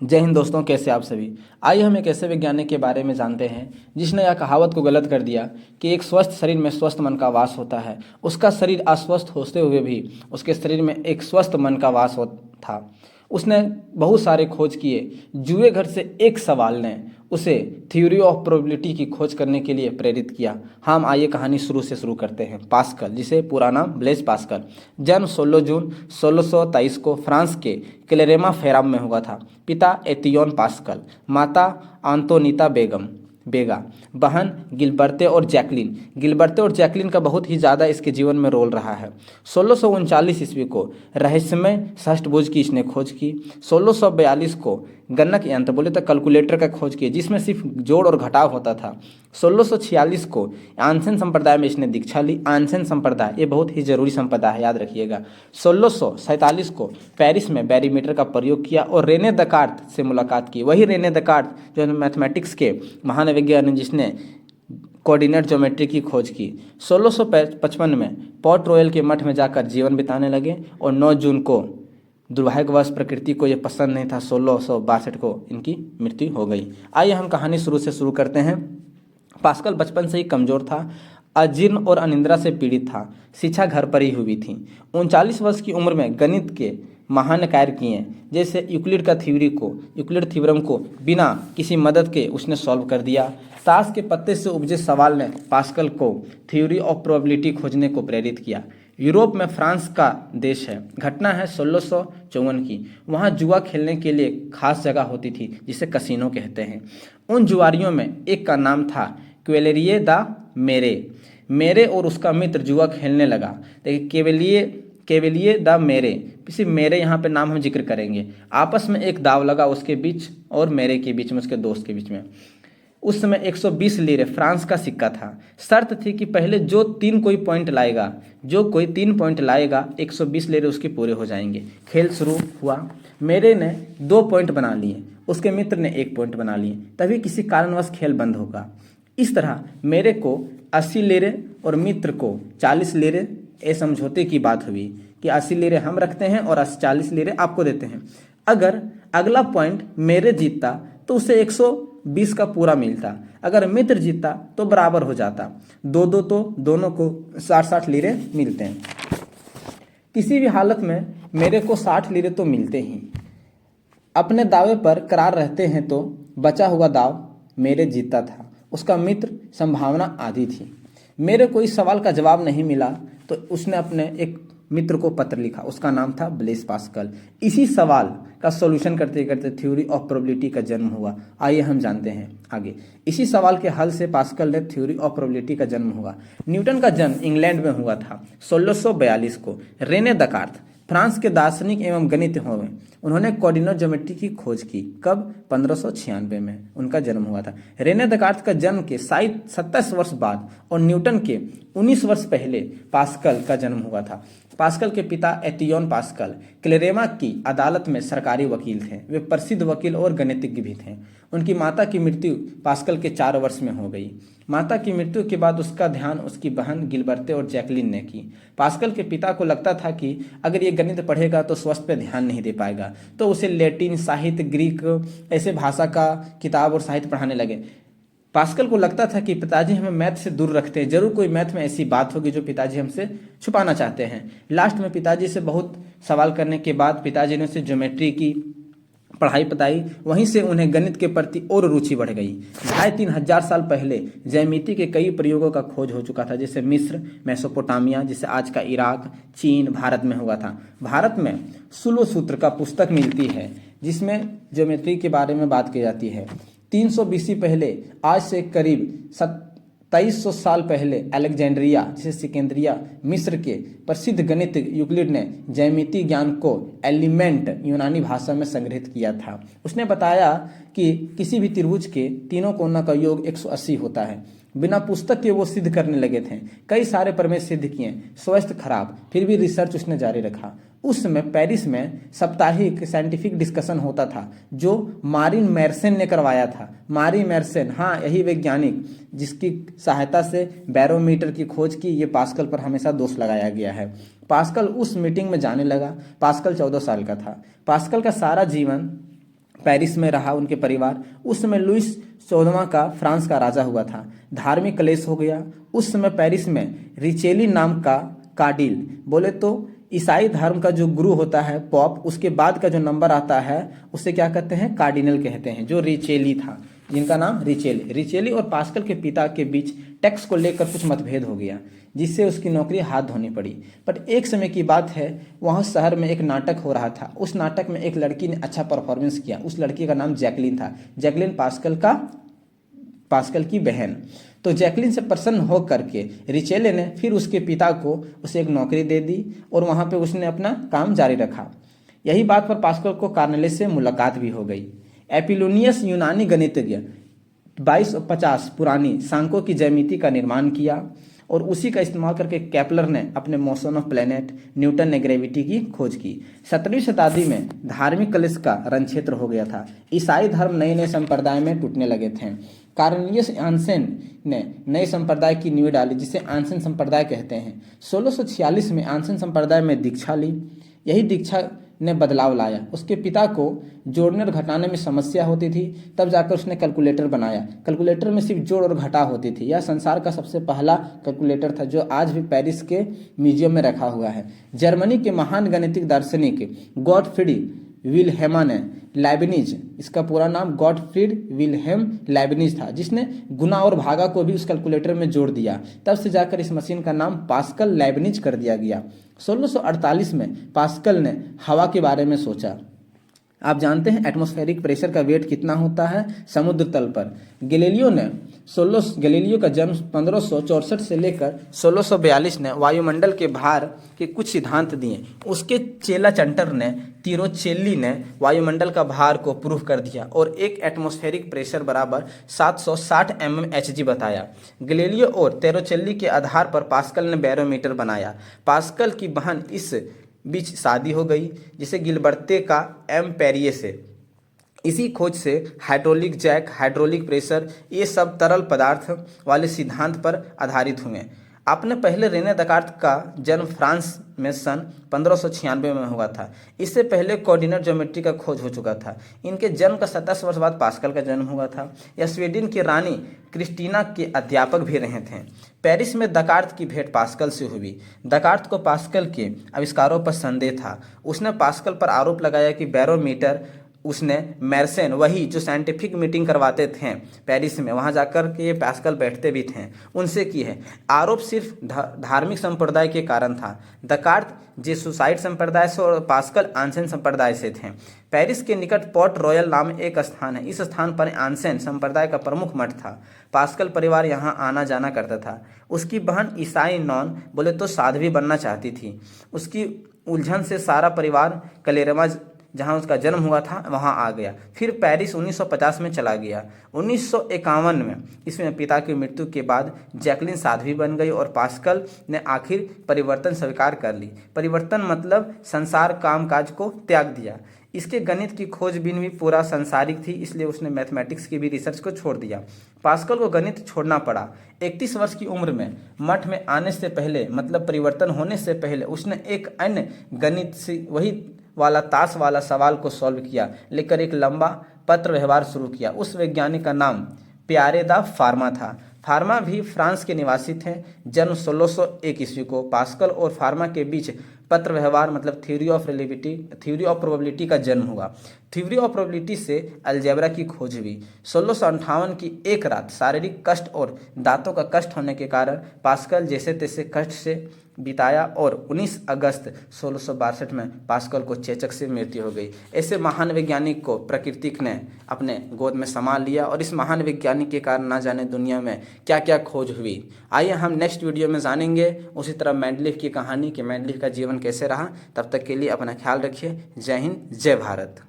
जय हिंद दोस्तों, कैसे आप सभी। आइए हम एक ऐसे वैज्ञानिक के बारे में जानते हैं जिसने यह कहावत को गलत कर दिया कि एक स्वस्थ शरीर में स्वस्थ मन का वास होता है। उसका शरीर अस्वस्थ होते हुए भी उसके शरीर में एक स्वस्थ मन का वास हो था। उसने बहुत सारे खोज किए। जुए घर से एक सवाल ने उसे थ्योरी ऑफ प्रोबेबिलिटी की खोज करने के लिए प्रेरित किया। हम आइए कहानी शुरू से शुरू करते हैं। पास्कल, जिसे पूरा नाम ब्लेस पास्कल, जन्म 16 जून 1623 को फ्रांस के क्लेरेमा फेराम में हुआ था। पिता एतियोन पास्कल, माता आंतोनीता बेगा, बहन गिलबर्ते और जैकलिन। गिलबर्ते और जैकलिन का बहुत ही ज़्यादा इसके जीवन में रोल रहा है। 1639 ईस्वी को रहस्यमय षष्ठभुज की इसने खोज की। 1642 को गणक यंत्र, बोले तो कैलकुलेटर का खोज की, जिसमें सिर्फ जोड़ और घटाव होता था। 1646 को आंसन संप्रदाय में इसने दीक्षा ली। आंसन संप्रदाय ये बहुत ही जरूरी संप्रदाय है, याद रखिएगा। 1647 को पेरिस में बैरीमीटर का प्रयोग किया और रेने दकार्त से मुलाकात की। वही रेने दकार्त जो मैथमेटिक्स के महान वैज्ञानिक जिसने कोऑर्डिनेट ज्योमेट्री की खोज की। 1655 में पोर्ट रॉयल के मठ में जाकर जीवन बिताने लगे और 9 जून को दुर्भाग्यवश प्रकृति को ये पसंद नहीं था, 1662 को इनकी मृत्यु हो गई। आइए हम कहानी शुरू से शुरू करते हैं। पास्कल बचपन से ही कमजोर था, अजीर्ण और अनिद्रा से पीड़ित था। शिक्षा घर पर ही हुई थी। 39 वर्ष की उम्र में गणित के महान कार्य किए, जैसे यूक्लिड थ्योरम को बिना किसी मदद के उसने सॉल्व कर दिया। ताश के पत्ते से उपजे सवाल ने पास्कल को थ्योरी ऑफ प्रोबेबिलिटी खोजने को प्रेरित किया। यूरोप में फ्रांस का देश है। घटना है 1654 की। वहाँ जुआ खेलने के लिए खास जगह होती थी जिसे कसिनो कहते हैं। उन जुआरियों में एक का नाम था क्वेलेरिये दा मेरे और उसका मित्र जुआ खेलने लगा। देखिए, केवलिए द मेरे, किसी मेरे यहाँ पे नाम हम जिक्र करेंगे। आपस में एक दाव लगा उसके बीच और मेरे के बीच में, उसके दोस्त के बीच में। उस समय 120 लीरे फ्रांस का सिक्का था। शर्त थी कि पहले जो कोई तीन पॉइंट लाएगा 120 लीरे उसके पूरे हो जाएंगे। खेल शुरू हुआ। मेरे ने 2 पॉइंट बना लिए, उसके मित्र ने 1 पॉइंट बना लिए। तभी किसी कारणवश खेल बंद होगा। इस तरह मेरे को 80 लीरे और मित्र को 40 लीरे, ये समझौते की बात हुई कि 80 लीरे हम रखते हैं और 40 लीरे आपको देते हैं। अगर अगला पॉइंट मेरे जीतता तो उसे 120 का पूरा मिलता, अगर मित्र जीतता तो बराबर हो जाता। दो तो दोनों को 60-60 लीरे मिलते हैं। किसी भी हालत में मेरे को 60 लीरे तो मिलते ही। अपने दावे पर करार रहते हैं तो बचा हुआ दाव मेरे जीतता था, उसका मित्र संभावना आधी थी। मेरे को इस सवाल का जवाब नहीं मिला तो उसने अपने एक मित्र को पत्र लिखा, उसका नाम था ब्लेस पास्कल। इसी सवाल का सॉल्यूशन करते करते थ्योरी ऑफ प्रोबेबिलिटी का जन्म हुआ। आइए हम जानते हैं आगे। इसी सवाल के हल से पास्कल ने थ्योरी ऑफ प्रोबेबिलिटी का जन्म हुआ। न्यूटन का जन्म इंग्लैंड में हुआ था 1642 को। रेने दकार्त फ्रांस के दार्शनिक एवं गणित हुए। उन्होंने कोऑर्डिनेट ज्योमेट्री की खोज की। कब? 1596 में उनका जन्म हुआ था। रेने दकार्त का जन्म के शायद 27 वर्ष बाद और न्यूटन के 19 वर्ष पहले पास्कल का जन्म हुआ था। पास्कल के पिता एतियोन पास्कल क्लेरेमा की अदालत में सरकारी वकील थे। वे प्रसिद्ध वकील और गणितज्ञ भी थे। उनकी माता की मृत्यु पास्कल के 4 वर्ष में हो गई। माता की मृत्यु के बाद उसका ध्यान उसकी बहन गिलबर्ते और जैकलिन ने की। पास्कल के पिता को लगता था कि अगर ये गणित पढ़ेगा तो स्वास्थ्य पे ध्यान नहीं दे पाएगा, तो उसे लैटिन, साहित्य, ग्रीक ऐसे भाषा का किताब और साहित्य पढ़ाने लगे। पास्कल को लगता था कि पिताजी हमें मैथ से दूर रखते हैं, जरूर कोई मैथ में ऐसी बात होगी जो पिताजी हमसे छुपाना चाहते हैं। लास्ट में पिताजी से बहुत सवाल करने के बाद पिताजी ने उसे ज्योमेट्री की पढ़ाई बताई। वहीं से उन्हें गणित के प्रति और रुचि बढ़ गई। 2500 साल पहले ज्यामिति के कई प्रयोगों का खोज हो चुका था, जैसे मिस्र, मेसोपोटामिया, जिसे आज का इराक, चीन, भारत में हुआ था। भारत में सुलो सूत्र का पुस्तक मिलती है जिसमें ज्योमेट्री के बारे में बात की जाती है। 300 BC पहले, आज से करीब 2300 साल पहले अलेक्जेंड्रिया, जिसे सिकंदरिया, मिस्र के प्रसिद्ध गणितज्ञ यूक्लिड ने ज्यामिति ज्ञान को एलिमेंट यूनानी भाषा में संग्रहित किया था। उसने बताया कि किसी भी त्रिभुज के तीनों कोणों का योग 180 होता है। बिना पुस्तक के वो सिद्ध करने लगे थे। कई सारे प्रमेय सिद्ध किए, स्वास्थ्य खराब, फिर भी रिसर्च उसने जारी रखा। उस समय पेरिस में साप्ताहिक साइंटिफिक डिस्कशन होता था जो मारिन मेर्सेन ने करवाया था। मारी मेर्सेन, हाँ, यही वैज्ञानिक जिसकी सहायता से बैरोमीटर की खोज की। ये पास्कल पर हमेशा दोष लगाया गया है। पास्कल उस मीटिंग में जाने लगा। पास्कल 14 साल का था। पास्कल का सारा जीवन पेरिस में रहा उनके परिवार। उस समय लुइस 14वां का फ्रांस का राजा हुआ था। धार्मिक क्लेश हो गया। उस समय पेरिस में रिचेली नाम का कार्डिल, बोले तो ईसाई धर्म का जो गुरु होता है पॉप, उसके बाद का जो नंबर आता है उसे क्या कहते हैं, कार्डिनल कहते हैं, जो रिचेली था, जिनका नाम रिचेली और पास्कल के पिता के बीच टैक्स को लेकर कुछ मतभेद हो गया, जिससे उसकी नौकरी हाथ धोनी पड़ी। बट एक समय की बात है, वहाँ शहर में एक नाटक हो रहा था। उस नाटक में एक लड़की ने अच्छा परफॉर्मेंस किया। उस लड़की का नाम जैकलिन था। जैकलिन पास्कल की बहन। तो जैकलिन से प्रसन्न हो करके रिचेले ने फिर उसके पिता को उसे एक नौकरी दे दी और वहाँ पे उसने अपना काम जारी रखा। यही बात पर पास्कल को कार्नेलियस से मुलाकात भी हो गई। एपिलोनियस यूनानी गणितज्ञ 2250 पुरानी सांकों की ज्यामिति का निर्माण किया और उसी का इस्तेमाल करके केपलर ने अपने मोशन ऑफ प्लैनेट, न्यूटन ने ग्रेविटी की खोज की। 17वीं शताब्दी में धार्मिक क्लेश का रणक्षेत्र हो गया था। ईसाई धर्म नए नए संप्रदाय में टूटने लगे थे। कार्नेलियस आंसेन ने नए संप्रदाय की नींव डाली, जिसे आंसेन संप्रदाय कहते हैं। 1646 में आंसेन संप्रदाय में दीक्षा ली। यही दीक्षा ने बदलाव लाया। उसके पिता को जोड़ने और घटाने में समस्या होती थी, तब जाकर उसने कैलकुलेटर बनाया। कैलकुलेटर में सिर्फ जोड़ और घटा होती थी। यह संसार का सबसे पहला कैलकुलेटर था, जो आज भी पेरिस के म्यूजियम में रखा हुआ है। जर्मनी के महान गणितिक दार्शनिक गॉटफ्रीड विल्हेम लाइबनिज, इसका पूरा नाम गॉटफ्रीड विल्हेम लाइबनिज था, जिसने गुना और भागा को भी उस कैलकुलेटर में जोड़ दिया। तब से जाकर इस मशीन का नाम पास्कल लाइबनिज कर दिया गया। 1648 में पास्कल ने हवा के बारे में सोचा। आप जानते हैं एटमॉस्फेरिक प्रेशर का वेट कितना होता है समुद्र तल पर। गैलीलियो का जन्म 1564 से लेकर 1642 ने वायुमंडल के भार के कुछ सिद्धांत दिए। उसके चेला चंटर ने, तिरोचेल्ली ने वायुमंडल का भार को प्रूव कर दिया और एक एटमॉस्फेरिक प्रेशर बराबर 760 mmHg बताया। गैलीलियो और तिरोचेल्ली के आधार पर पास्कल ने बैरोमीटर बनाया। पास्कल की बहन इस बीच शादी हो गई, जिसे गिलबर्ते का एम्पेरिये से। इसी खोज से हाइड्रोलिक जैक, हाइड्रोलिक प्रेशर, ये सब तरल पदार्थ वाले सिद्धांत पर आधारित हुए। आपने पहले रेने दकार्त का जन्म फ्रांस में सन 1596 में हुआ था। इससे पहले कोऑर्डिनेट ज्योमेट्री का खोज हो चुका था। इनके जन्म का 27 वर्ष बाद पास्कल का जन्म हुआ था। यह स्वीडन की रानी क्रिस्टीना के अध्यापक भी रहे थे। पेरिस में दकार्त की भेंट पास्कल से हुई। दकार्त को पास्कल के आविष्कारों पर संदेह था। उसने पास्कल पर आरोप लगाया कि बैरोमीटर उसने मेर्सेन, वही जो साइंटिफिक मीटिंग करवाते थे पेरिस में, वहाँ जाकर के ये पास्कल बैठते भी थे, उनसे की है। आरोप सिर्फ धार्मिक संप्रदाय के कारण था। दकार्त जेसुसाइट संप्रदाय से और पास्कल आंसेन संप्रदाय से थे। पेरिस के निकट पोर्ट रॉयल नाम एक स्थान है। इस स्थान पर आंसेन संप्रदाय का प्रमुख मठ था। पास्कल परिवार यहाँ आना जाना करता था। उसकी बहन ईसाई नॉन, बोले तो साध्वी बनना चाहती थी। उसकी उलझन से सारा परिवार कलेरमा, जहाँ उसका जन्म हुआ था, वहाँ आ गया। फिर पेरिस 1950 में चला गया। 1951 में इसमें पिता की मृत्यु के बाद जैकलिन साध्वी बन गई और पास्कल ने आखिर परिवर्तन स्वीकार कर ली। परिवर्तन मतलब संसार कामकाज को त्याग दिया। इसके गणित की खोजबीन भी पूरा संसारिक थी, इसलिए उसने मैथमेटिक्स की भी रिसर्च को छोड़ दिया। पास्कल को गणित छोड़ना पड़ा। 31 वर्ष की उम्र में मठ में आने से पहले, मतलब परिवर्तन होने से पहले, उसने एक अन्य गणित से वही वाला ताश वाला सवाल को सॉल्व किया, लेकर एक लंबा पत्र व्यवहार शुरू किया। उस वैज्ञानिक का नाम प्यारे दा फार्मा था। फार्मा भी फ्रांस के निवासी थे। जन्म 1601 ईस्वी को। पास्कल और फार्मा के बीच पत्र व्यवहार मतलब थ्योरी ऑफ प्रोबेबिलिटी का जन्म हुआ। थ्योरी ऑफ प्रोबेबिलिटी से अलजेब्रा की खोज हुई। 1658 की एक रात शारीरिक कष्ट और दांतों का कष्ट होने के कारण पास्कल जैसे तैसे कष्ट से बिताया और 19 अगस्त 1662 में पास्कल को चेचक से मृत्यु हो गई। ऐसे महान वैज्ञानिक को प्रकृति ने अपने गोद में संभाल लिया और इस महान वैज्ञानिक के कारण ना जाने दुनिया में क्या क्या खोज हुई। आइए हम नेक्स्ट वीडियो में जानेंगे उसी तरह मेंडलीफ की कहानी कि मेंडलीफ का जीवन कैसे रहा। तब तक के लिए अपना ख्याल रखिए। जय हिंद, जय भारत।